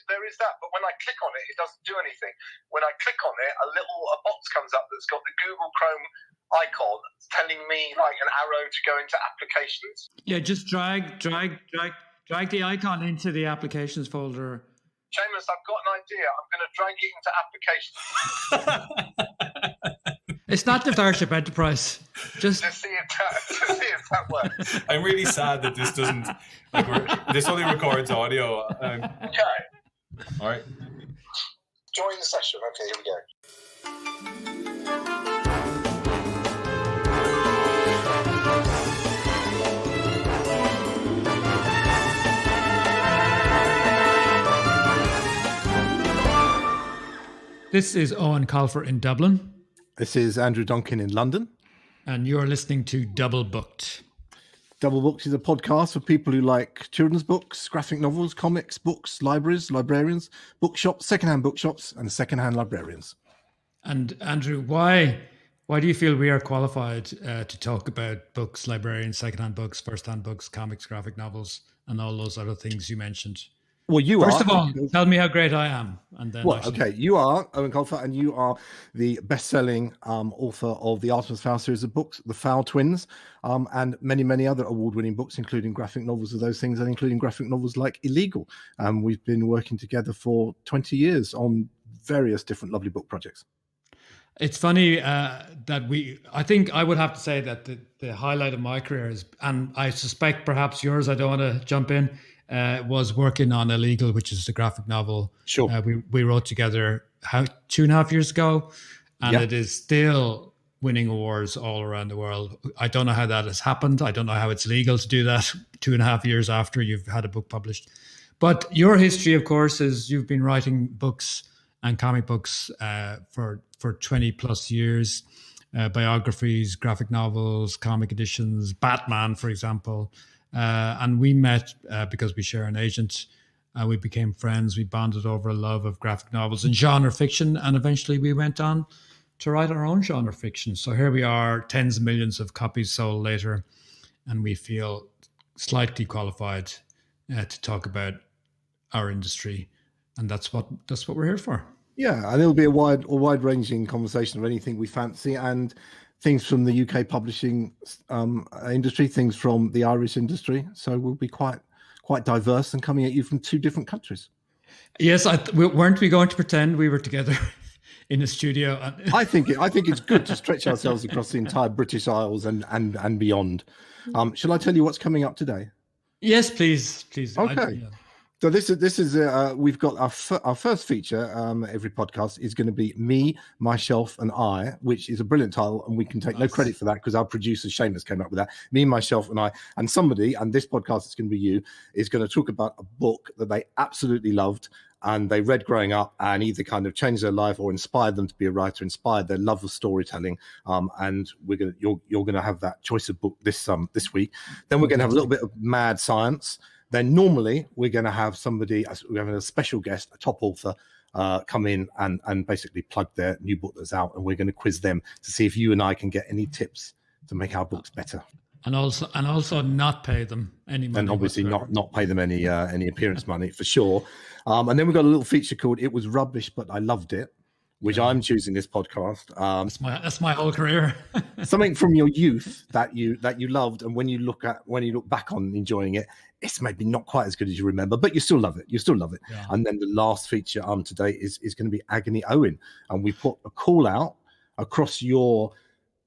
there is that. But when I click on it, it doesn't do anything. When I click on it, a box comes up that's got the Google Chrome icon telling me like an arrow to go into applications. Yeah, just drag the icon into the applications folder. Seamus, I've got an idea. I'm going to drag it into applications. It's not the Starship Enterprise. Just to see if that works. I'm really sad that this doesn't. This only records audio. Okay. All right. Join the session. Okay, here we go. This is Owen Colfer in Dublin. This is Andrew Donkin in London. And you're listening to Double Booked. Double Booked is a podcast for people who like children's books, graphic novels, comics, books, libraries, librarians, bookshops, secondhand bookshops, and secondhand librarians. And Andrew, why do you feel we are qualified to talk about books, librarians, secondhand books, firsthand books, comics, graphic novels, and all those other things you mentioned? Well, you First are. of all, tell me how great I am. And then okay, you are Owen Colfer, and you are the best-selling author of the Artemis Fowl series of books, The Fowl Twins, and many, many other award-winning books, including graphic novels of those things, and including graphic novels like Illegal. We've been working together for 20 years on various different lovely book projects. It's funny that I think I would have to say that the highlight of my career is, and I suspect perhaps yours, I don't want to jump in, was working on Illegal, which is the graphic novel. Sure. We wrote together 2.5 years ago, and It is still winning awards all around the world. I don't know how that has happened. I don't know how it's legal to do that 2.5 years after you've had a book published. But your history, of course, is you've been writing books and comic books for 20 plus years, biographies, graphic novels, comic editions, Batman, for example. And we met because we share an agent. We became friends. We bonded over a love of graphic novels and genre fiction. And eventually we went on to write our own genre fiction. So here we are, tens of millions of copies sold later. And we feel slightly qualified to talk about our industry. And that's what we're here for. Yeah, and it'll be a wide-ranging conversation of anything we fancy, and things from the UK publishing industry, things from the Irish industry. So we'll be quite diverse and coming at you from two different countries. Yes, weren't we going to pretend we were together in a studio? I think it's good to stretch ourselves across the entire British Isles and beyond. Shall I tell you what's coming up today? Yes, please. Okay. So this is we've got our first feature. Every podcast is going to be Me, Myself, and I, which is a brilliant title, and we can take no credit for that because our producer Seamus came up with that. Me, Myself, and I, and somebody, and this podcast is going to be you, is going to talk about a book that they absolutely loved and they read growing up, and either kind of changed their life or inspired them to be a writer, inspired their love of storytelling. And you're going to have that choice of book this week. Then we're going to have a little bit of mad science. Then normally we're going to have we're having a special guest, a top author, come in and basically plug their new book that's out, and we're going to quiz them to see if you and I can get any tips to make our books better. And also not pay them any money. And obviously not pay them any appearance money for sure. And then we've got a little feature called "It Was Rubbish, But I Loved It," which I'm choosing this podcast. That's my whole career. Something from your youth that you loved, and when you look back on enjoying it, it's maybe not quite as good as you remember, but you still love it. Yeah. And then the last feature today is going to be Agony Eoin, and we put a call out across your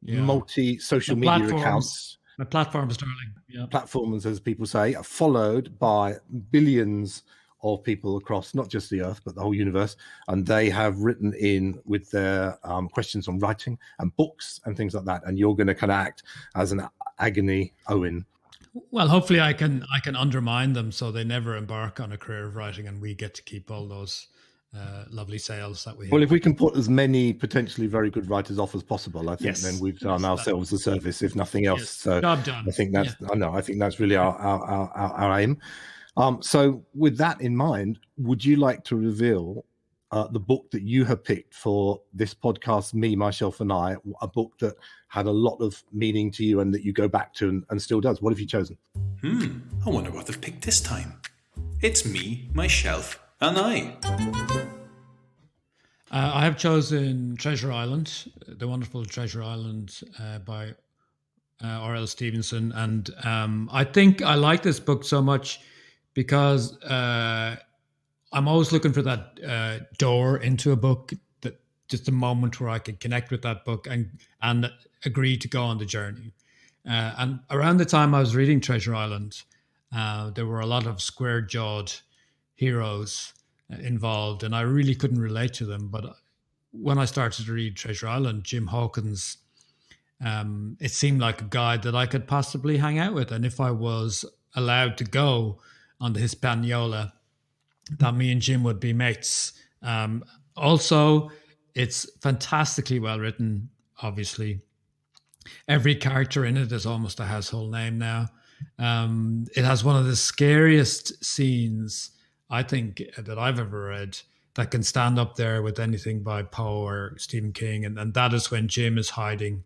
multi-social media accounts. My platforms, darling. Yeah. Platforms, as people say, are followed by billions of people across not just the earth but the whole universe, and they have written in with their questions on writing and books and things like that, and you're going to kind of act as an Agony Eoin. Well, hopefully I can undermine them so they never embark on a career of writing, and we get to keep all those lovely sales that we have. Well, if we can put as many potentially very good writers off as possible, I think then we've done ourselves a service, if nothing else. So job done. I think that's really our aim. So with that in mind, would you like to reveal the book that you have picked for this podcast, Me, Myself, and I, a book that had a lot of meaning to you and that you go back to and still does? What have you chosen? I wonder what they've picked this time. It's Me, Myself, And I. I have chosen Treasure Island, The Wonderful Treasure Island by R.L. Stevenson. And I think I like this book so much because I'm always looking for that door into a book, that just a moment where I can connect with that book and agree to go on the journey. And around the time I was reading Treasure Island, there were a lot of square-jawed heroes involved, and I really couldn't relate to them. But when I started to read Treasure Island, Jim Hawkins, it seemed like a guy that I could possibly hang out with. And if I was allowed to go on the Hispaniola, that me and Jim would be mates. Also, it's fantastically well written, obviously. Every character in it is almost a household name now. It has one of the scariest scenes, I think, that I've ever read, that can stand up there with anything by Poe or Stephen King. And that is when Jim is hiding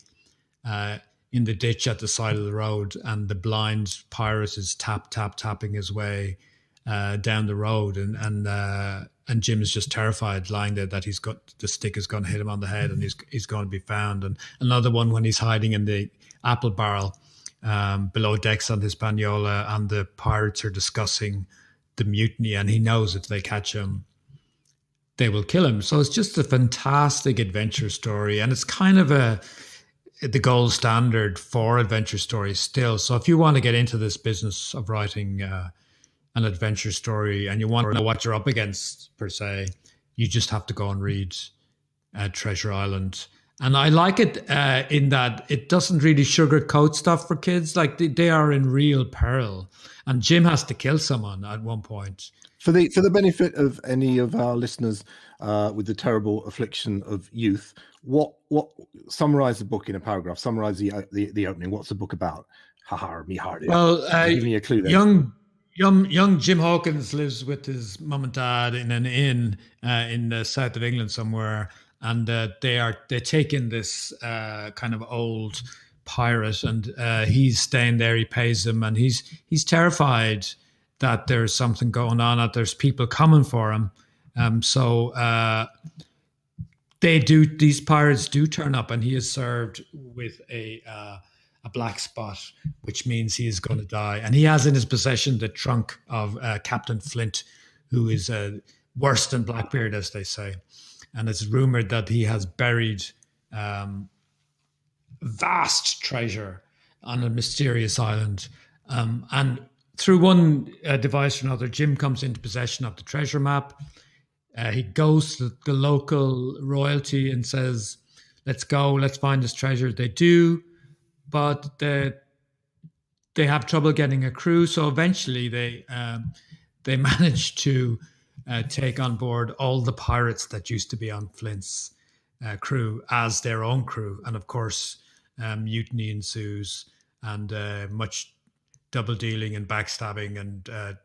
in the ditch at the side of the road, and the blind pirate is tapping his way down the road, and Jim is just terrified, lying there, that the stick is going to hit him on the head, and he's going to be found. And another one when he's hiding in the apple barrel below decks on Hispaniola, and the pirates are discussing the mutiny, and he knows if they catch him, they will kill him. So it's just a fantastic adventure story, and it's kind of the gold standard for adventure stories still. So if you want to get into this business of writing an adventure story, and you want to know what you're up against, per se, you just have to go and read Treasure Island. And I like it in that it doesn't really sugarcoat stuff for kids. Like they are in real peril, and Jim has to kill someone at one point. For the benefit of any of our listeners with the terrible affliction of youth, what summarize the book in a paragraph? Summarize the opening. What's the book about? Me heart. Well, give me a clue there. Young Jim Hawkins lives with his mum and dad in an inn in the south of England somewhere, and they take in this kind of old pirate, and he's staying there. He pays them, and he's terrified that there's something going on, that there's people coming for him. So these pirates do turn up, and he is served with a black spot, which means he is going to die. And he has in his possession the trunk of Captain Flint, who is worse than Blackbeard, as they say. And it's rumored that he has buried vast treasure on a mysterious island. And through one device or another, Jim comes into possession of the treasure map. He goes to the local royalty and says, let's go, let's find this treasure. They do, but they have trouble getting a crew. So eventually they manage to take on board all the pirates that used to be on Flint's crew as their own crew. And of course, mutiny ensues, and much double dealing and backstabbing and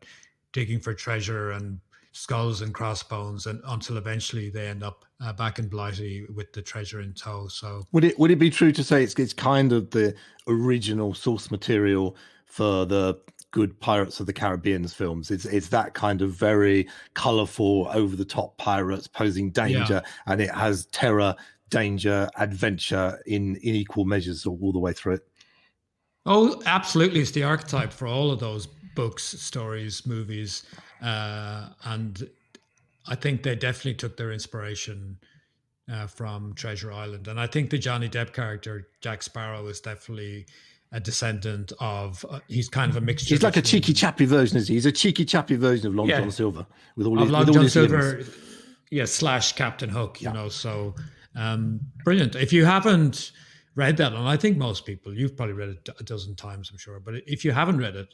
digging for treasure and skulls and crossbones, and until eventually they end up back in Blighty with the treasure in tow. So would it be true to say it's kind of the original source material for the good Pirates of the Caribbean films? It's that kind of very colourful, over the top pirates posing danger, and it has terror, danger, adventure in equal measures all the way through it. Oh, absolutely. It's the archetype for all of those books, stories, movies. And I think they definitely took their inspiration from Treasure Island. And I think the Johnny Depp character, Jack Sparrow, is definitely a descendant of, he's kind of a mixture. He's like a cheeky chappy version, is he? He's a cheeky chappy version of Long John Silver. With all his, Long John Silver, / Captain Hook, you know, so brilliant. If you haven't read that, and I think most people, you've probably read it a dozen times, I'm sure, but if you haven't read it,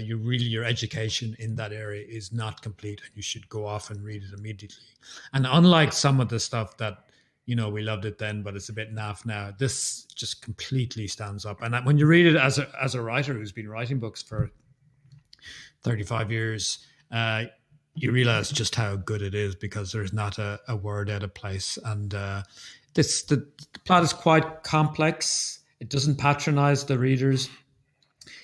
your education in that area is not complete, and you should go off and read it immediately. And unlike some of the stuff that, you know, we loved it then, but it's a bit naff now, this just completely stands up. And when you read it as a writer who's been writing books for 35 years, you realize just how good it is, because there's not a word out of place. And the plot is quite complex. It doesn't patronize the readers.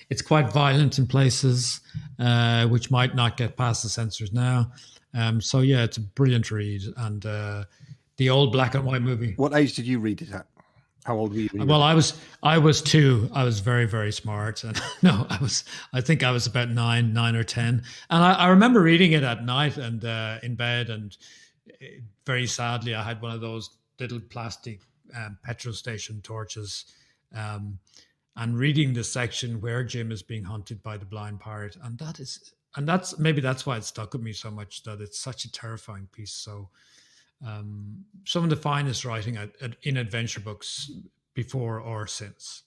It's quite violent in places, which might not get past the censors now. So yeah, it's a brilliant read, and the old black and white movie. What age did you read it at? How old were you? Well, I was 2. I was very, very smart, and no, I think I was about 9 or 10, and I remember reading it at night and in bed, and very sadly, I had one of those little plastic petrol station torches, and reading the section where Jim is being hunted by the blind pirate, and that's why it stuck with me so much, that it's such a terrifying piece. So. Some of the finest writing in adventure books before or since.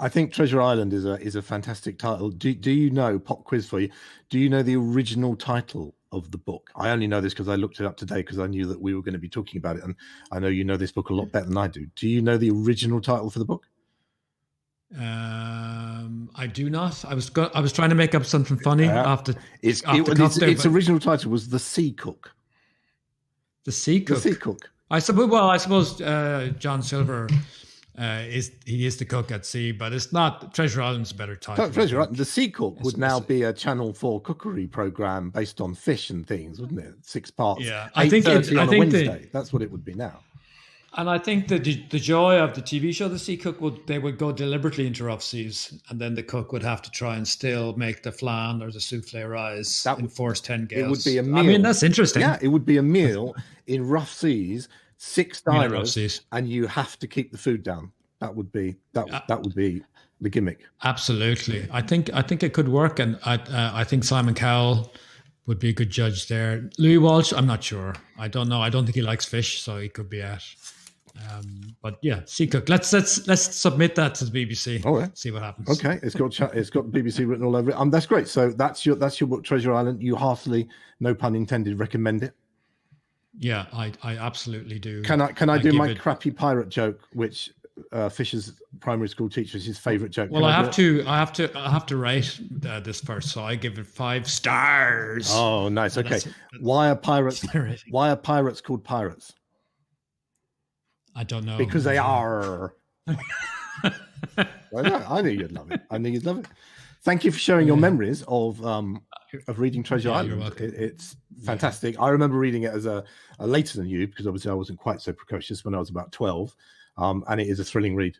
I think Treasure Island is a fantastic title. Do you know, pop quiz for you, do you know the original title of the book? I only know this because I looked it up today because I knew that we were going to be talking about it, and I know you know this book a lot better than I do. Do you know the original title for the book? I do not. I was trying to make up something funny after its original title was The Sea Cook. The Sea Cook. The Sea Cook. I suppose John Silver is the cook at sea, but it's not. Treasure Island's a better title. Treasure Island. The Sea Cook would now be a Channel 4 cookery program based on fish and things, wouldn't it? 6 parts. Yeah, I think on a Wednesday. That's what it would be now. And I think that the joy of the TV show, The Sea Cook, would go deliberately into rough seas, and then the cook would have to try and still make the flan or the souffle rise in force 10 gales. It would be a meal. I mean, that's interesting. Yeah, it would be a meal in rough seas, 6 diners, and you have to keep the food down. That would be the gimmick. Absolutely. I think it could work, and I think Simon Cowell would be a good judge there. Louis Walsh, I'm not sure. I don't know. I don't think he likes fish, so he could be out. But yeah, Sea Cook. Let's submit that to the BBC. Oh, yeah. See what happens. Okay, it's got BBC written all over it. That's great. So that's your book, Treasure Island. You heartily, no pun intended, recommend it. Yeah, I absolutely do. Can I do my crappy pirate joke, which Fisher's primary school teacher is his favourite joke? Well, I have to rate this first, so I give it 5 stars. Oh, nice. Okay, why are pirates called pirates? I don't know. Because they are. I knew you'd love it. Thank you for sharing your memories of reading Treasure Island. You're welcome. It's fantastic. I remember reading it as a later than you, because obviously I wasn't quite so precocious when I was about 12. And it is a thrilling read.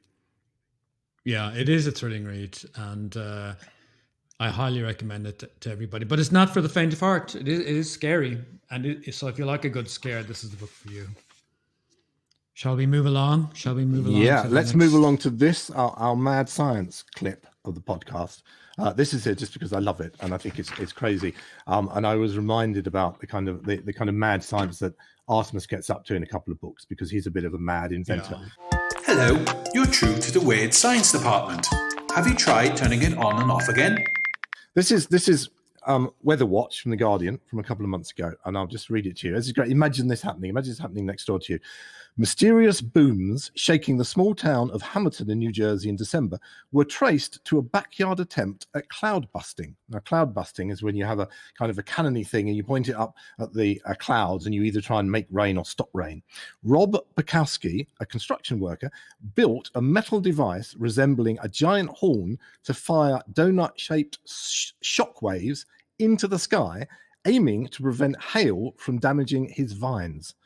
Yeah, it is a thrilling read, and I highly recommend it to everybody. But it's not for the faint of heart. It is scary, and so if you like a good scare, this is the book for you. Shall we move along? Yeah, let's move along to this, our mad science clip of the podcast. This is here just because I love it, and I think it's crazy. And I was reminded about the kind of mad science that Artemis gets up to in a couple of books, because he's a bit of a mad inventor. Yeah. Hello, you're true to the Weird Science Department. Have you tried turning it on and off again? This is Weather Watch from The Guardian from a couple of months ago, and I'll just read it to you. This is great. Imagine this happening. Imagine it's happening next door to you. Mysterious booms shaking the small town of Hamilton in New Jersey in December were traced to a backyard attempt at cloud busting. Now, cloud busting is when you have a kind of a cannony thing and you point it up at the clouds, and you either try and make rain or stop rain. Rob Bukowski, a construction worker, built a metal device resembling a giant horn to fire donut-shaped shock waves into the sky, aiming to prevent hail from damaging his vines.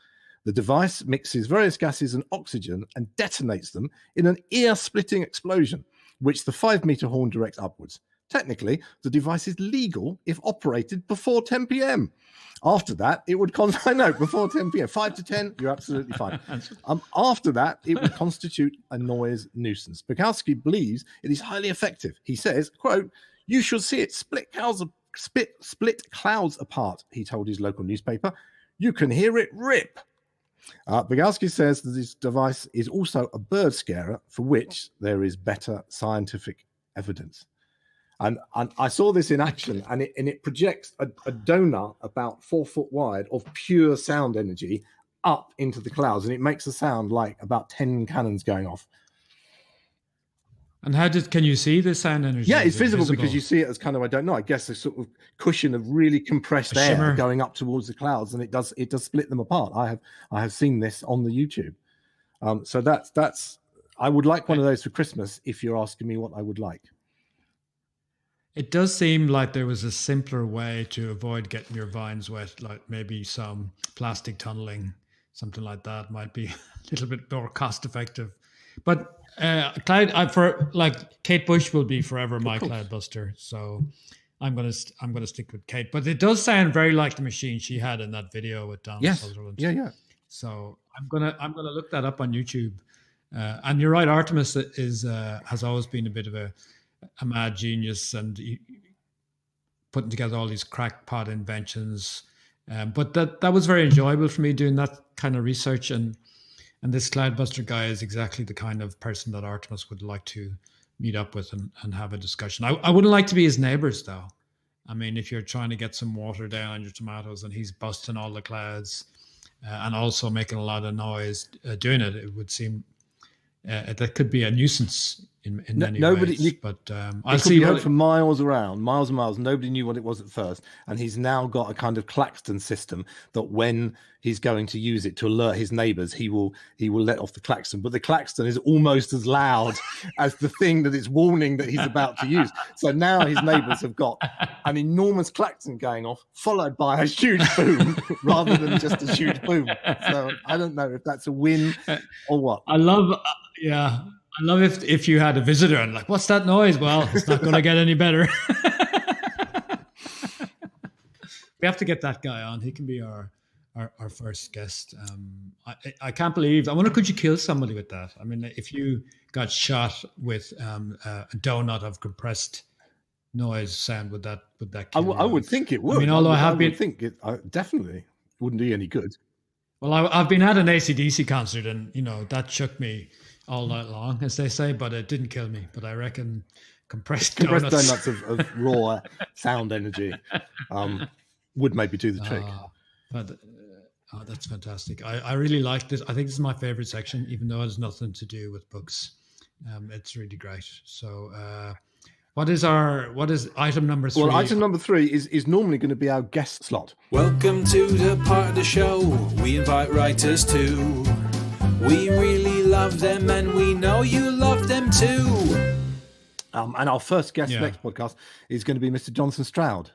The device mixes various gases and oxygen and detonates them in an ear-splitting explosion, which the 5-meter horn directs upwards. Technically, the device is legal if operated before 10 p.m. After that, it would before 10 p.m. 5 to 10, you're absolutely fine. After that, it would constitute a noise nuisance. Bukowski believes it is highly effective. He says, quote, "You should see it split clouds apart," he told his local newspaper. "You can hear it rip." Bukowski says that this device is also a bird scarer, for which there is better scientific evidence. And I saw this in action, and it projects a donut about 4 foot wide of pure sound energy up into the clouds, and it makes a sound like about 10 cannons going off. And can you see the sound energy? Yeah, it's visible because you see it as kind of, I don't know, I guess a sort of cushion of really compressed air shimmer going up towards the clouds, and it does split them apart. I have seen this on the YouTube. So that's I would like one of those for Christmas, if you're asking me what I would like. It does seem like there was a simpler way to avoid getting your vines wet, like maybe some plastic tunneling, something like that might be a little bit more cost effective. But Cloud, for like Kate Bush will be forever my cloud buster. So I'm gonna stick with Kate. But it does sound very like the machine she had in that video with Don Sutherland. Yeah. So I'm gonna look that up on YouTube. And you're right, Artemis has always been a bit of a mad genius and putting together all these crackpot inventions. But that was very enjoyable for me doing that kind of research. And this Cloudbuster guy is exactly the kind of person that Artemis would like to meet up with and have a discussion. I wouldn't like to be his neighbors, though. I mean, if you're trying to get some water down on your tomatoes and he's busting all the clouds and also making a lot of noise doing it, it would seem that could be a nuisance in many ways. But I see heard from miles and miles. Nobody knew what it was at first, and he's now got a kind of klaxon system that when he's going to use it to alert his neighbors, he will let off the klaxon. But the klaxon is almost as loud as the thing that it's warning that he's about to use. So now his neighbors have got an enormous klaxon going off, followed by a huge boom, rather than just a huge boom. So I don't know if that's a win or what. I love if you had a visitor and like, what's that noise? Well, it's not going to get any better. We have to get that guy on. He can be our first guest. I can't believe. I wonder, could you kill somebody with that? I mean, if you got shot with a donut of compressed noise sound, would that kill I would think it would. I mean, although I think it definitely wouldn't do any good. Well, I've been at an AC/DC concert, and that shook me all night long, as they say, but it didn't kill me. But I reckon compressed donuts of raw sound energy would maybe do the trick. That's fantastic. I really like this. I think this is my favorite section, even though it has nothing to do with books. It's really great. So what is item number 3? Well, item number 3 is normally going to be our guest slot. Welcome to the part of the show we invite writers to. We really love them and we know you love them too. And our first guest next podcast is going to be Mr. Jonathan Stroud.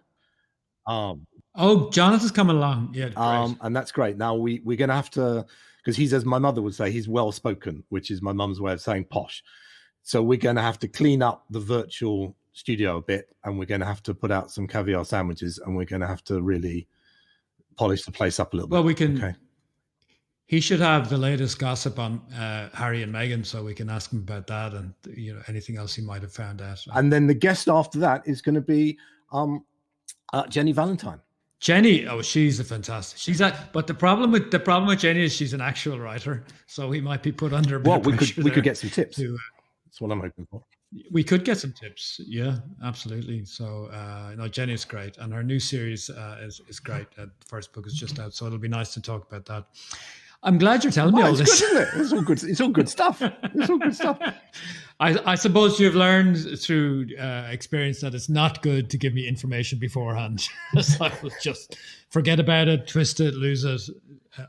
Jonathan's coming along. Yeah, great. And that's great. Now we're going to have to, because he's, as my mother would say, he's well spoken, which is my mum's way of saying posh. So we're going to have to clean up the virtual studio a bit, and we're going to have to put out some caviar sandwiches, and we're going to have to really polish the place up a little bit. Well, we can. Okay. He should have the latest gossip on Harry and Meghan, so we can ask him about that and anything else he might have found out. And then the guest after that is going to be Jenny Valentine. Jenny, she's a fantastic. But the problem with Jenny is she's an actual writer, so we might be put under. Well, we could get some tips. That's what I'm hoping for. We could get some tips. Yeah, absolutely. So, Jenny's great, and her new series is great. The first book is just out, so it'll be nice to talk about that. I'm glad you're telling me all this. Good, isn't it? It's all good. It's all good stuff. It's all good stuff. I suppose you've learned through experience that it's not good to give me information beforehand. So I will just forget about it, twist it, lose it.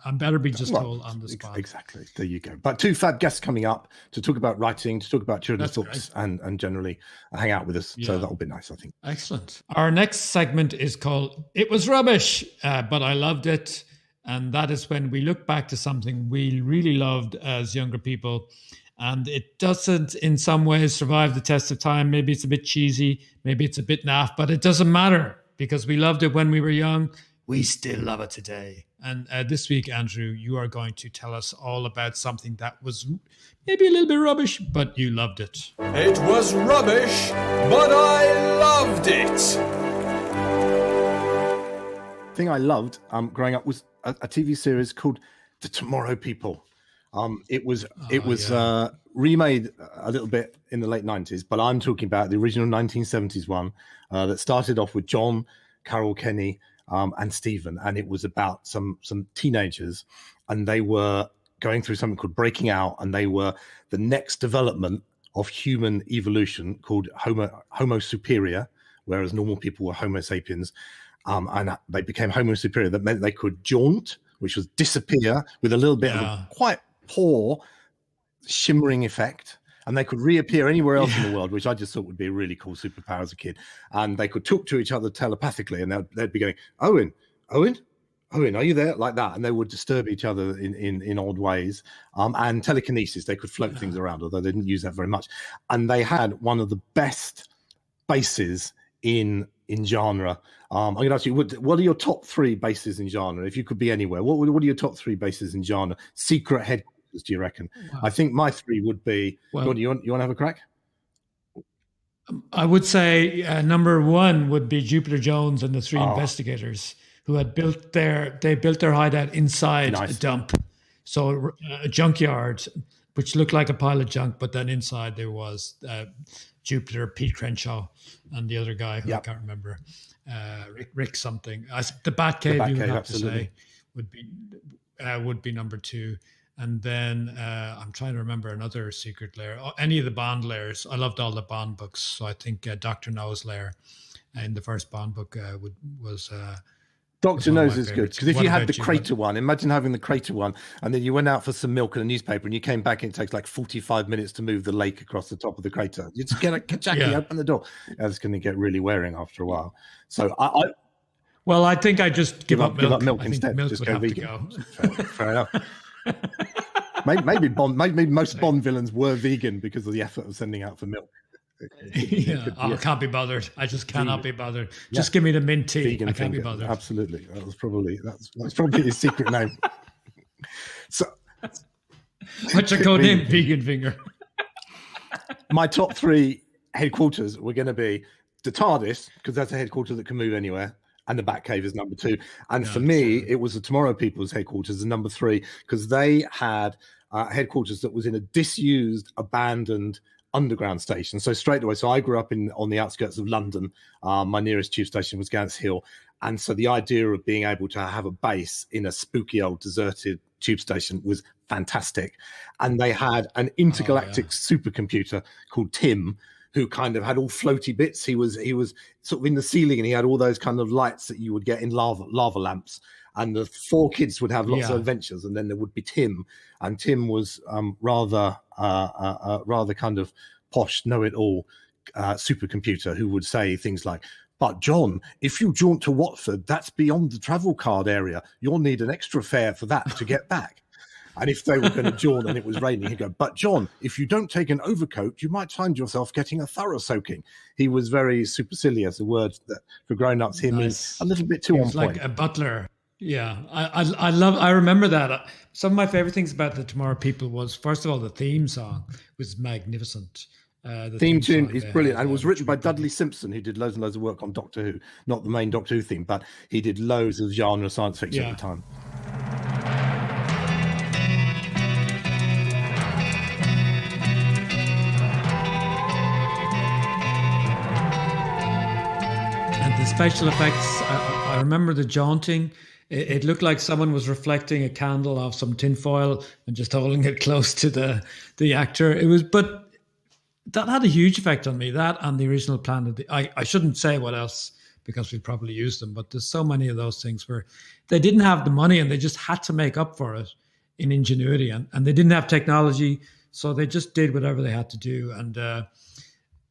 I'm better be just told on the spot. Exactly. There you go. But 2 fab guests coming up to talk about writing, to talk about children's books, and generally hang out with us. Yeah. So that'll be nice, I think. Excellent. Our next segment is called "It Was Rubbish, but I Loved It." And that is when we look back to something we really loved as younger people, and it doesn't in some ways survive the test of time. Maybe it's a bit cheesy, maybe it's a bit naff, but it doesn't matter because we loved it when we were young. We still love it today. And this week, Andrew, you are going to tell us all about something that was maybe a little bit rubbish, but you loved it. It was rubbish, but I loved it. The thing I loved growing up was a TV series called The Tomorrow People. It was remade a little bit in the late 90s, but I'm talking about the original 1970s one that started off with John, Carol Kenny, and Stephen, and it was about some teenagers, and they were going through something called breaking out, and they were the next development of human evolution called Homo superior, whereas normal people were Homo sapiens. And they became Homo superior. That meant they could jaunt, which was disappear with a little bit of a quite poor shimmering effect. and they could reappear anywhere else in the world, which I just thought would be a really cool superpower as a kid. And they could talk to each other telepathically, and they'd be going, Owen, are you there? Like that. And they would disturb each other in odd ways. And telekinesis, they could float things around, although they didn't use that very much. And they had one of the best bases in genre. I'm going to ask you, what are your top 3 bases in genre? If you could be anywhere, what are your top 3 bases in genre? Secret headquarters, do you reckon? Wow. I think my 3 would be, you want to have a crack? I would say number 1 would be Jupiter Jones and the 3 investigators who had built their hideout inside a dump. So a junkyard, which looked like a pile of junk, but then inside there was Jupiter, Pete Crenshaw, and the other guy who I can't remember, Rick something. The Batcave, you would have to say, would be number 2. And then I'm trying to remember another secret lair. Any of the Bond lairs. I loved all the Bond books, so I think Dr. No's lair in the first Bond book was. Dr. No's is good, because if you had the crater one, imagine having the crater one, and then you went out for some milk and a newspaper, and you came back and it takes like 45 minutes to move the lake across the top of the crater. You just get Jackie, open the door. It's going to get really wearing after a while. So I think I just give up milk instead. Milk just would go have vegan. to go. Fair enough. Maybe most Bond villains were vegan because of the effort of sending out for milk. I can't be bothered. I just cannot be bothered. Just give me the mint tea. Vegan I can't finger. be bothered. Absolutely. That's probably his secret name. So, what's your code name? Vegan finger. My top 3 headquarters were going to be the TARDIS, because that's a headquarters that can move anywhere, and the Batcave is number 2. And for me, it was the Tomorrow People's headquarters, the number 3, because they had headquarters that was in a disused, abandoned underground station. So straight away, I grew up on the outskirts of London. My nearest tube station was Gants Hill. And so the idea of being able to have a base in a spooky old deserted tube station was fantastic. And they had an intergalactic supercomputer called Tim, who kind of had all floaty bits. He was sort of in the ceiling, and he had all those kind of lights that you would get in lava lamps. And the 4 kids would have lots of adventures, and then there would be Tim, and Tim was rather kind of posh, know-it-all supercomputer who would say things like, "But John, if you jaunt to Watford, that's beyond the travel card area. You'll need an extra fare for that to get back." And if they were going to jaunt and it was raining, he'd go, "But John, if you don't take an overcoat, you might find yourself getting a thorough soaking." He was very supercilious, a word that for grown-ups him is a little bit too on point. Like a butler. Yeah, I remember that. Some of my favorite things about the Tomorrow People was, first of all, the theme song was magnificent. The theme tune is brilliant, and it was written by Dudley Simpson, who did loads and loads of work on Doctor Who. Not the main Doctor Who theme, but he did loads of genre science fiction at the time. And the special effects, I remember the jaunting. It looked like someone was reflecting a candle off some tinfoil and just holding it close to the actor. But that had a huge effect on me. That and the original Planet. I shouldn't say what else because we probably used them, but there's so many of those things where they didn't have the money and they just had to make up for it in ingenuity, and they didn't have technology, so they just did whatever they had to do. And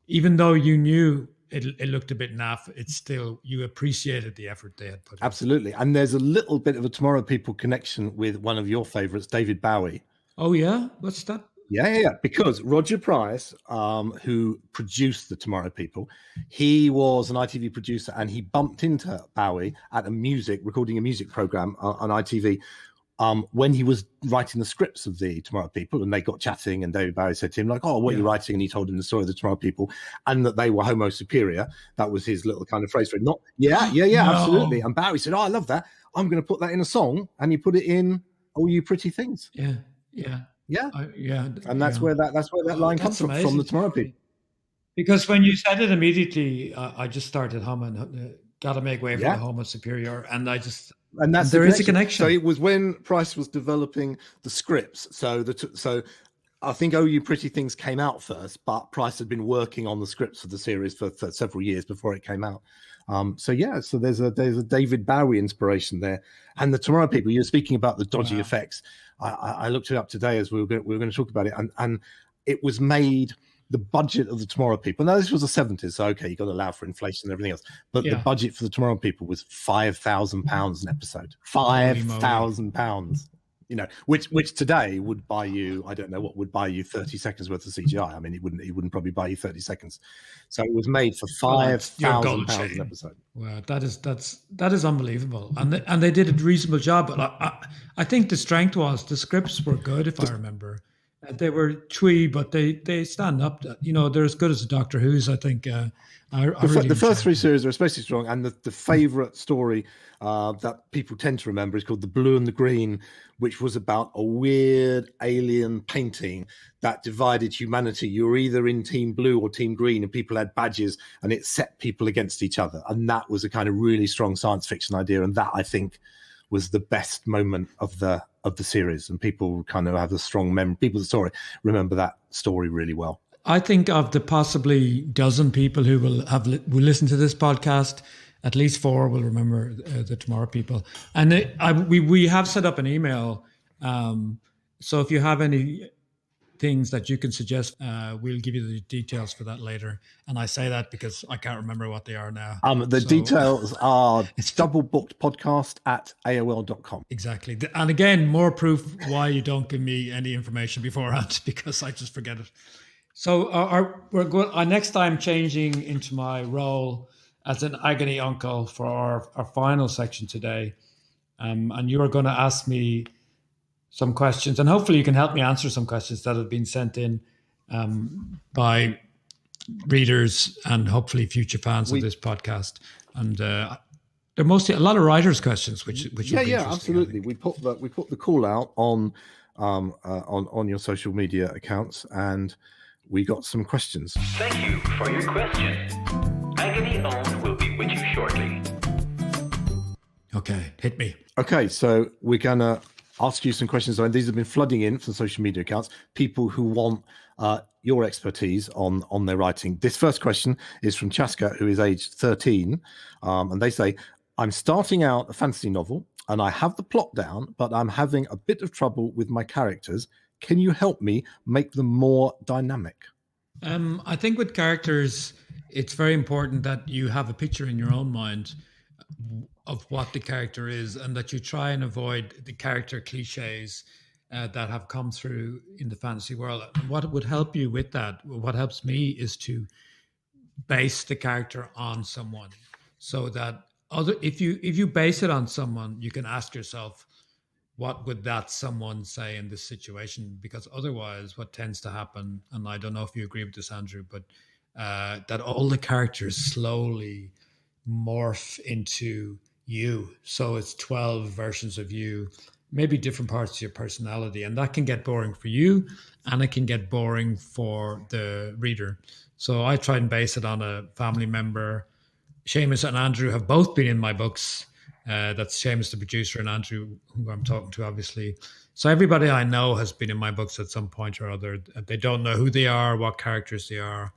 even though you knew it looked a bit naff, it's still, you appreciated the effort they had put in. Absolutely. And there's a little bit of a Tomorrow People connection with one of your favorites, David Bowie. Oh, yeah? What's that? Yeah. Because Roger Price, who produced the Tomorrow People, he was an ITV producer, and he bumped into Bowie at recording a music program on ITV when he was writing the scripts of the Tomorrow People, and they got chatting, and David Bowie said to him, like, "Oh, what are you writing?" And he told him the story of the Tomorrow People, and that they were homo superior. That was his little kind of phrase for it. No. Absolutely. And Bowie said, "Oh, I love that. I'm going to put that in a song," and he put it in "Oh, You Pretty Things." Yeah. And that's where that line comes from the Tomorrow People. Because when you said it immediately, I just started humming "Gotta Make Way for the Homo Superior," and I just. And that's there is a connection. So it was when Price was developing the scripts. So I think "Oh, You Pretty Things" came out first, but Price had been working on the scripts for the series for several years before it came out. So there's a David Bowie inspiration there. And the Tomorrow People, you're speaking about the dodgy effects. I looked it up today as we were going to talk about it, and it was made. The budget of the Tomorrow People. Now, this was the 70s, so okay, you got to allow for inflation and everything else. But the budget for the Tomorrow People was £5,000 an episode. £5,000. You know, which today would buy you, I don't know what would buy you 30 seconds worth of CGI. I mean, it wouldn't probably buy you 30 seconds. So it was made for £5,000 an episode. Wow, that is unbelievable, and they did a reasonable job. But I think the strength was the scripts were good, if I remember. They were twee, but they stand up. You know, they're as good as the Doctor Who's. I think. The first three series are especially strong, and the favourite story that people tend to remember is called The Blue and the Green, which was about a weird alien painting that divided humanity. You were either in Team Blue or Team Green, and people had badges, and it set people against each other. And that was a kind of really strong science fiction idea, and that, I think, was the best moment of the series, and people kind of have a strong memory. People that remember that story really well. I think of the possibly dozen people who will listen to this podcast, at least 4 will remember the Tomorrow People. And we have set up an email. So if you have any things that you can suggest, we'll give you the details for that later. And I say that because I can't remember what they are now. Details are doublebookedpodcast@aol.com. Exactly. And again, more proof why you don't give me any information beforehand, because I just forget it. So next time changing into my role as an agony uncle for our final section today. And you are going to ask me some questions, and hopefully you can help me answer some questions that have been sent in by readers and hopefully future fans of this podcast. And they're mostly a lot of writers' questions, which absolutely. We put the call out on your social media accounts, and we got some questions. Thank you for your question. Agony Eoin will be with you shortly. Okay, hit me. Okay, so we're gonna ask you some questions. And these have been flooding in from social media accounts, people who want your expertise on their writing. This first question is from Chaska, who is aged 13. And they say, I'm starting out a fantasy novel and I have the plot down, but I'm having a bit of trouble with my characters. Can you help me make them more dynamic? I think with characters, it's very important that you have a picture in your own mind of what the character is, and that you try and avoid the character cliches that have come through in the fantasy world. What would help you with that, what helps me, is to base the character on someone, so that if you base it on someone, you can ask yourself, what would that someone say in this situation? Because otherwise what tends to happen, and I don't know if you agree with this, Andrew, but that all the characters slowly morph into you. So it's 12 versions of you, maybe different parts of your personality. And that can get boring for you, and it can get boring for the reader. So I try and base it on a family member. Seamus and Andrew have both been in my books. That's Seamus, the producer, and Andrew, who I'm talking to, obviously. So everybody I know has been in my books at some point or other. They don't know who they are, what characters they are.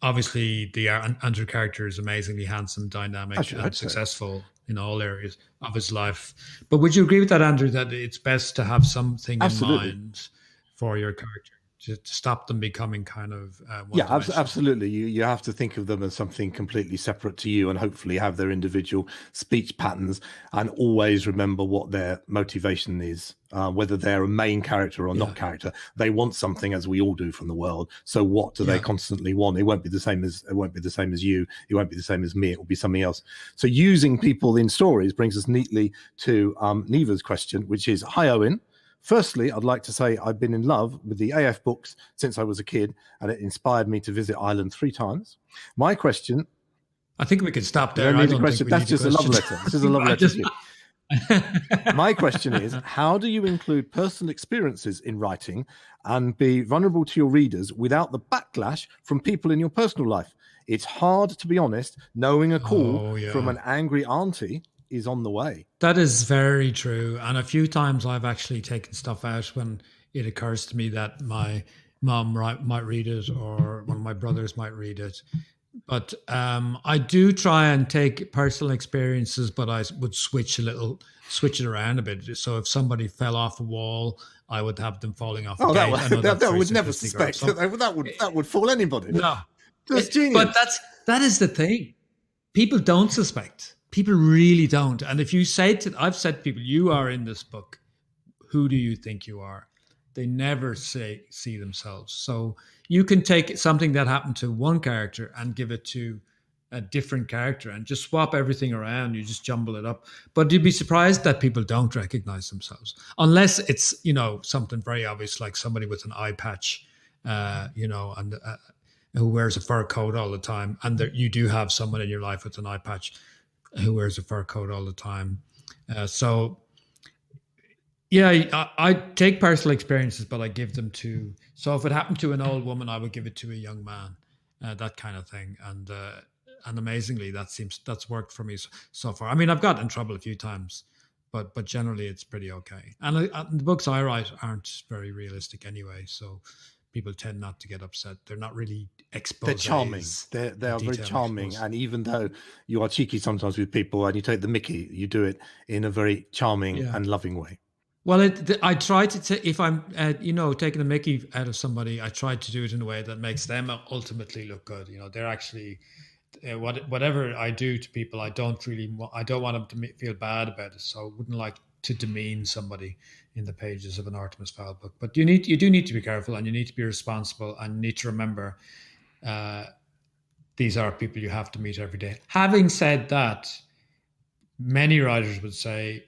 Obviously, the Andrew character is amazingly handsome, dynamic, and successful in all areas of his life. But would you agree with that, Andrew, that it's best to have something in mind for your character to stop them becoming kind of absolutely. You have to think of them as something completely separate to you, and hopefully have their individual speech patterns, and always remember what their motivation is, whether they're a main character or not character. They want something, as we all do, from the world. So what do they constantly want? It won't be the same as you. It won't be the same as me. It will be something else. So using people in stories brings us neatly to Neva's question, which is, hi Owen. Firstly, I'd like to say I've been in love with the AF books since I was a kid, and it inspired me to visit Ireland 3 times. My question... I think we could stop there. That's just a love letter. This is a love letter to you. My question is, how do you include personal experiences in writing and be vulnerable to your readers without the backlash from people in your personal life? It's hard, to be honest, knowing a call from an angry auntie is on the way. That is very true. And a few times I've actually taken stuff out when it occurs to me that my mom might read it, or one of my brothers might read it. But I do try and take personal experiences, but I would switch it around a bit. So if somebody fell off a wall, I would have them falling off a Oh, gate. I know that's that very would never simplistic, or suspect. some- That would fool anybody. no, That's genius. but that is the thing. People don't suspect. People really don't. And if you I've said to people, you are in this book. Who do you think you are? They never see themselves. So you can take something that happened to one character and give it to a different character and just swap everything around. You just jumble it up. But you'd be surprised that people don't recognize themselves unless it's, something very obvious, like somebody with an eye patch, and who wears a fur coat all the time. And you do have someone in your life with an eye patch who wears a fur coat all the time. Yeah, I take personal experiences, but I give them to. So if it happened to an old woman, I would give it to a young man, that kind of thing. And amazingly, that's worked for me so far. I mean, I've gotten in trouble a few times, but generally it's pretty okay. And the books I write aren't very realistic anyway, so people tend not to get upset. They're not really exposed. They're charming. They are very charming. And even though you are cheeky sometimes with people and you take the mickey, you do it in a very charming and loving way. Well, I try to, if I'm, taking a mickey out of somebody, I try to do it in a way that makes them ultimately look good. They're actually, whatever I do to people, I don't want them to feel bad about it. So I wouldn't like to demean somebody in the pages of an Artemis Fowl book. But you do need to be careful, and you need to be responsible, and you need to remember these are people you have to meet every day. Having said that, many writers would say,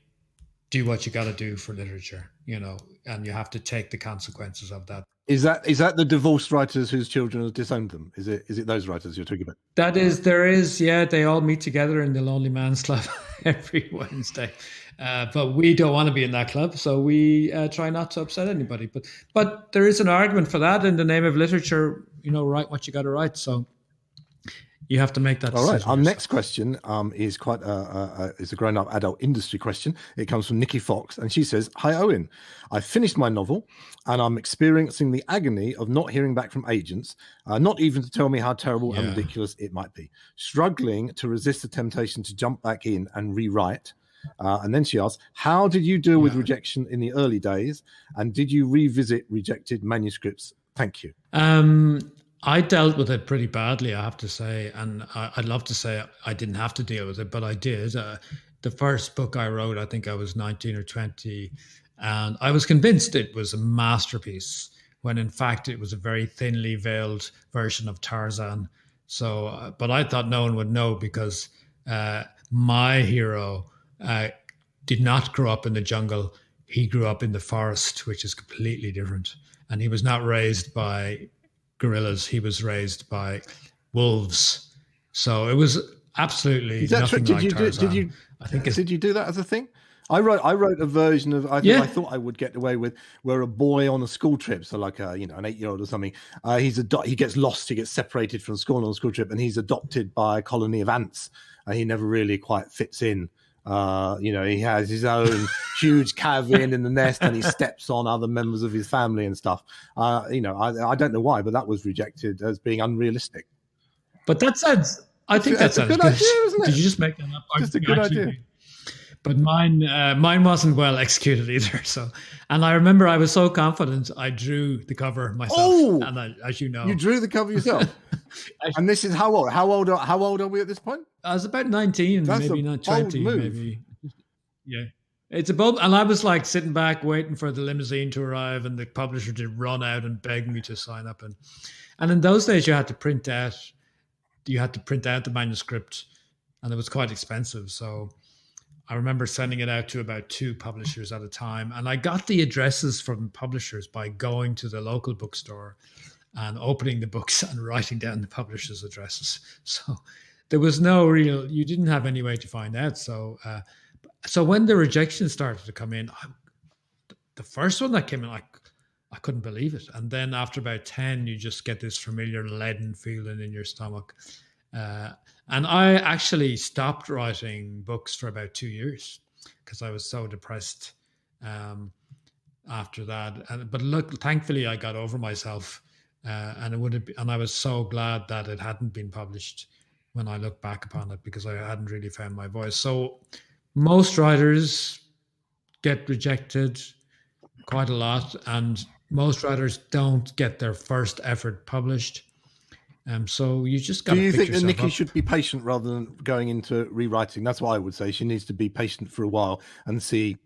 do what you got to do for literature, and you have to take the consequences of that. Is that the divorced writers whose children have disowned them? Is it those writers you're talking about? There is, yeah. They all meet together in the Lonely Man's Club every Wednesday, but we don't want to be in that club, so we try not to upset anybody. But there is an argument for that in the name of literature. Write what you got to write. So you have to make that decision. All right. Our yourself. next question is quite is a grown-up adult industry question. It comes from Nikki Fox, and she says, "Hi Owen, I finished my novel, and I'm experiencing the agony of not hearing back from agents, not even to tell me how terrible and ridiculous it might be. Struggling to resist the temptation to jump back in and rewrite." And then she asks, "How did you deal with rejection in the early days, and did you revisit rejected manuscripts? Thank you." I dealt with it pretty badly, I have to say, and I'd love to say I didn't have to deal with it, but I did. The first book I wrote, I think I was 19 or 20, and I was convinced it was a masterpiece, when in fact it was a very thinly veiled version of Tarzan. So, but I thought no one would know, because my hero did not grow up in the jungle. He grew up in the forest, which is completely different, and he was not raised by gorillas. He was raised by wolves. So it was absolutely nothing like Tarzan. Did you do that as a thing? I wrote a version of I thought I would get away with, where a boy on a school trip, so like an 8-year-old or something, he gets lost, he gets separated from school on a school trip, and he's adopted by a colony of ants, and he never really quite fits in. He has his own huge cabin in the nest, and he steps on other members of his family and stuff. I don't know why, but that was rejected as being unrealistic. But that sounds, I think that sounds good. Idea, isn't it? Did you just make that up? Just a good idea. But mine wasn't well executed either. So, and I remember I was so confident, I drew the cover myself. Oh, and as you know, you drew the cover yourself. And this is how old? How old are we at this point? I was about 19, That's maybe not 20, maybe. Yeah, it's a bold. And I was like sitting back waiting for the limousine to arrive, and the publisher to run out and beg me to sign up. And in those days, you had to print out the manuscript, and it was quite expensive. So I remember sending it out to about 2 publishers at a time, and I got the addresses from publishers by going to the local bookstore and opening the books and writing down the publishers' addresses. So there was you didn't have any way to find out. So when the rejection started to come in, the first one that came in, I couldn't believe it. And then after about 10, you just get this familiar leaden feeling in your stomach. And I actually stopped writing books for about 2 years because I was so depressed after that. But look, thankfully I got over myself and it would have been, and I was so glad that it hadn't been published when I look back upon it, because I hadn't really found my voice. So most writers get rejected quite a lot, and most writers don't get their first effort published. So you just got to. Do you pick think that yourself Nikki up. should be patient rather than going into rewriting? That's what I would say. She needs to be patient for a while and see.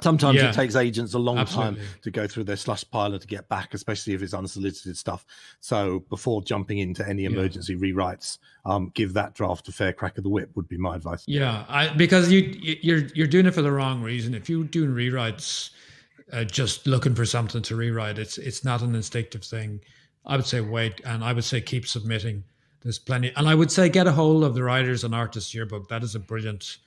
Sometimes Yeah, it takes agents a long absolutely. time to go through their slush pile to get back, especially if it's unsolicited stuff. So before jumping into any emergency rewrites, give that draft a fair crack of the whip would be my advice. Yeah, because you're doing it for the wrong reason. If you're doing rewrites, just looking for something to rewrite, it's not an instinctive thing. I would say wait, and I would say keep submitting. There's plenty, and I would say get a hold of the Writers and Artists Yearbook. That is a brilliant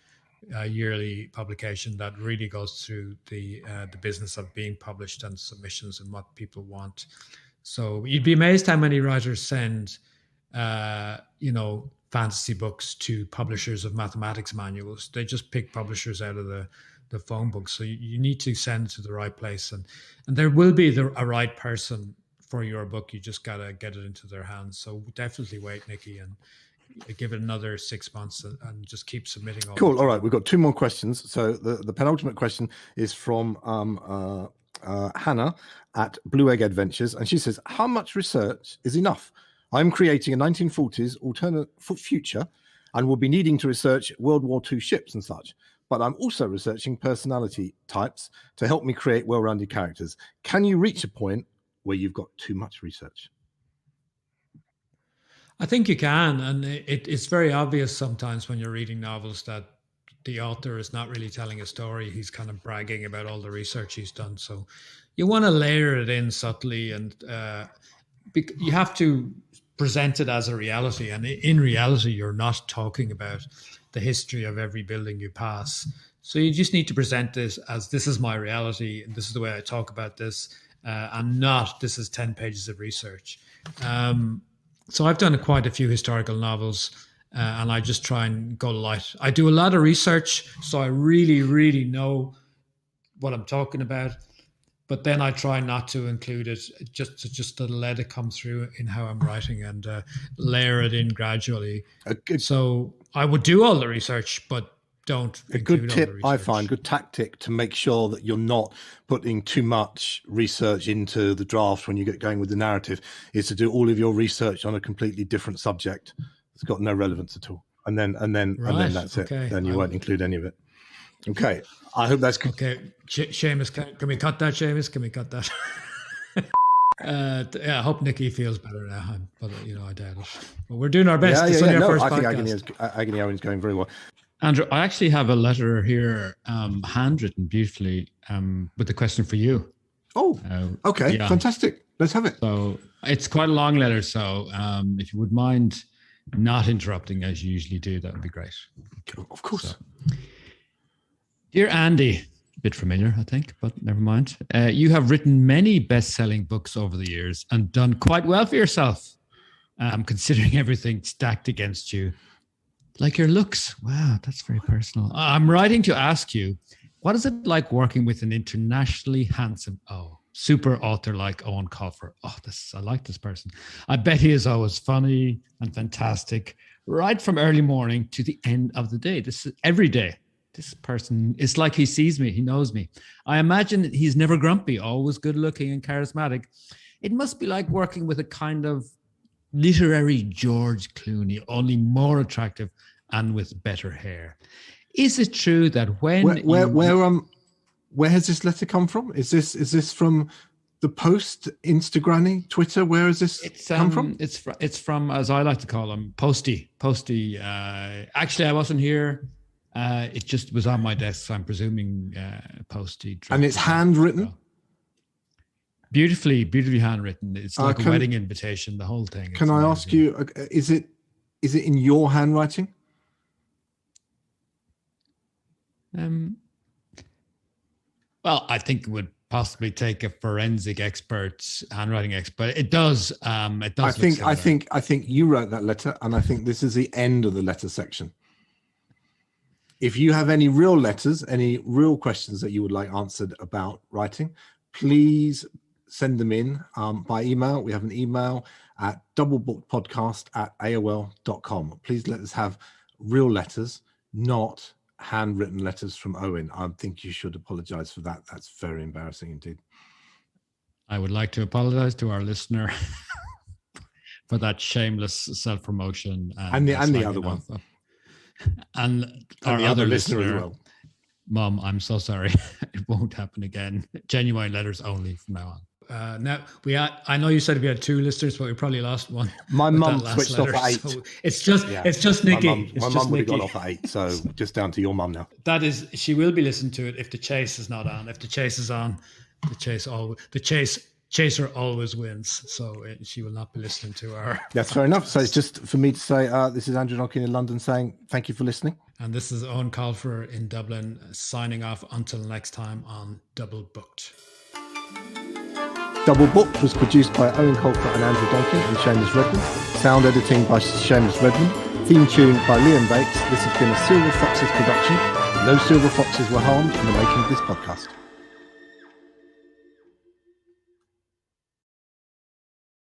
yearly publication that really goes through the business of being published and submissions and what people want. So you'd be amazed how many writers send, fantasy books to publishers of mathematics manuals. They just pick publishers out of the phone book. So you need to send it to the right place, and there will be a right person for your book. You just got to get it into their hands. So definitely wait, Nikki, and give it another 6 months and just keep submitting. Cool. All right. We've got two more questions. So the penultimate question is from Hannah at Blue Egg Adventures. And she says, how much research is enough? I'm creating a 1940s alternate future and will be needing to research World War II ships and such. But I'm also researching personality types to help me create well-rounded characters. Can you reach a point where you've got too much research? I think you can, and it's very obvious sometimes when you're reading novels that the author is not really telling a story. He's kind of bragging about all the research he's done. So you want to layer it in subtly, and you have to present it as a reality. And in reality, you're not talking about the history of every building you pass. So you just need to present this as, this is my reality, and this is the way I talk about this, and not this is 10 pages of research. So I've done quite a few historical novels, and I just try and go light. I do a lot of research, so I really, really know what I'm talking about. But then I try not to include it, just to let it come through in how I'm writing, and layer it in gradually. So I would do all the research, but don't. A good tip, I find, good tactic to make sure that you're not putting too much research into the draft when you get going with the narrative, is to do all of your research on a completely different subject. It's got no relevance at all, and then that's it. Then you won't include any of it. Okay, I hope that's good. Okay, Seamus, can we cut that? Seamus, can we cut that? I hope Nikki feels better now, but I doubt it. But we're doing our best. I think podcast. Agony Eoin is going very well. Andrew, I actually have a letter here, handwritten beautifully, with a question for you. Oh, okay, fantastic. Let's have it. So it's quite a long letter. So if you would mind not interrupting as you usually do, that would be great. Of course. So, dear Andy, a bit familiar, I think, but never mind. You have written many best-selling books over the years and done quite well for yourself, considering everything stacked against you. Like your looks. Wow, that's very personal. I'm writing to ask you, what is it like working with an internationally handsome, super author like Owen Colfer? I like this person. I bet he is always funny and fantastic, right from early morning to the end of the day. This is every day. This person, it's like he sees me, he knows me. I imagine he's never grumpy, always good looking and charismatic. It must be like working with a kind of literary George Clooney, only more attractive and with better hair. Is it true that where has this letter come from? Is this from the Post, Instagram, Twitter? Where has this come from? It's from, as I like to call him, Posty. Actually, I wasn't here. It just was on my desk, so I'm presuming Posty. And it's handwritten. Beautifully handwritten. It's like a wedding invitation, the whole thing. Can I ask you, is it in your handwriting? Well, I think it would possibly take a forensic handwriting expert. It does. I think you wrote that letter, and I think this is the end of the letter section. If you have any real letters, any real questions that you would like answered about writing, please send them in by email. We have an email at doublebookedpodcast@aol.com. Please let us have real letters, not handwritten letters from Owen. I think you should apologize for that. That's very embarrassing indeed. I would like to apologize to our listener for that shameless self-promotion. And the other one. And our the other listener as well. Mom, I'm so sorry. It won't happen again. Genuine letters only from now on. Now I know you said we had 2 listeners, but we probably lost one. My mum switched off at 8. So it's just Nikki. My mum would have gone off at 8, so just down to your mum now. That is, she will be listening to it if the chase is not on. If the chase is on, chaser always wins. So she will not be listening to our. That's fair enough. So it's just for me to say, this is Andrew Donkin in London saying thank you for listening. And this is Owen Colfer in Dublin signing off until next time on Double Booked. Double Booked was produced by Owen Colfer and Andrew Donkin and Seamus Redmond. Sound editing by Seamus Redmond. Theme tune by Liam Bates. This has been a Silver Foxes production. No silver foxes were harmed in the making of this podcast.